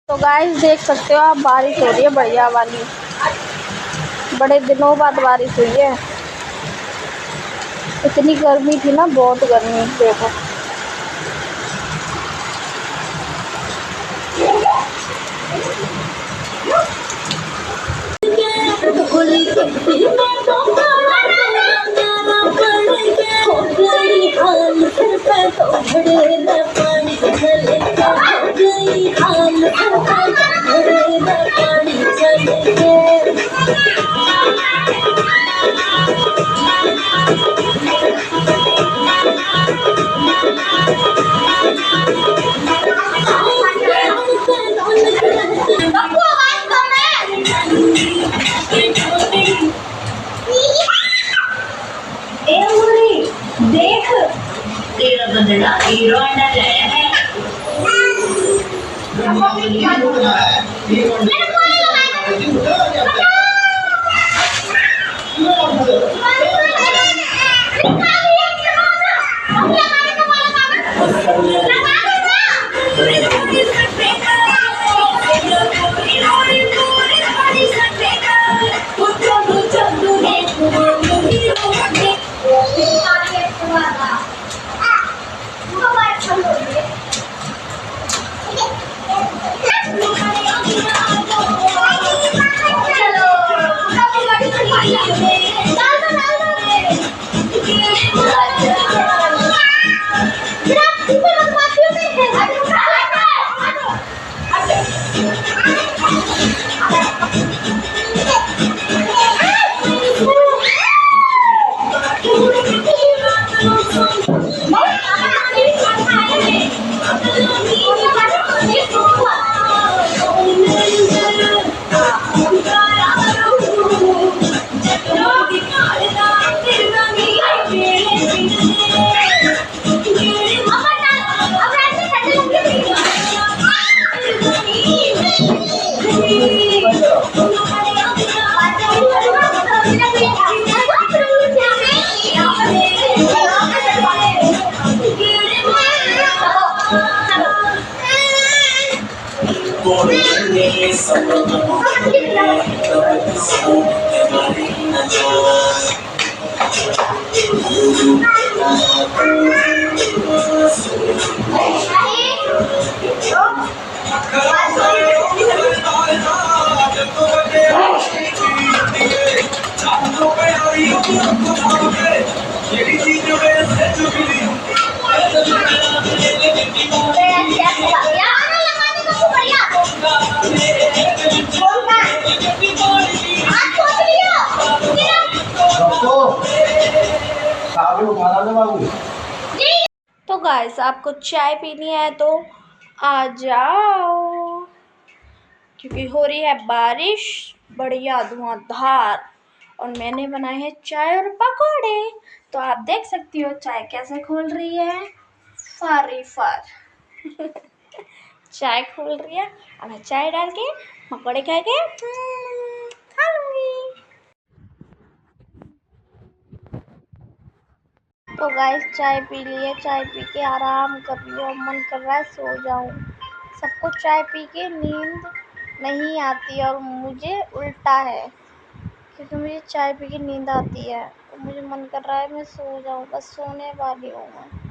तो गाइस देख सकते हो आप, बारिश हो रही है बढ़िया वाली। बड़े दिनों बाद बारिश हुई है। इतनी गर्मी थी ना, बहुत गर्मी। देखो देख, तेरा बदला हीरो होंडा लाया है। तो गाइस आपको चाय पीनी है तो आ जाओ, क्योंकि हो रही है बारिश बढ़िया धुआंधार, और मैंने बनाए हैं चाय और पकोड़े। तो आप देख सकती हो चाय कैसे खोल रही है, फारी फार चाय खोल रही है। अब मैं चाय डाल के पकोड़े खा के खा लूंगी। तो गाइस चाय पी लिए, चाय पी के आराम कर रही हूँ। मन कर रहा है सो जाऊं। सबको चाय पी के नींद नहीं आती और मुझे उल्टा है, क्योंकि मुझे चाय पी के नींद आती है। तो मुझे मन कर रहा है मैं सो जाऊं, बस सोने वाली हूँ मैं।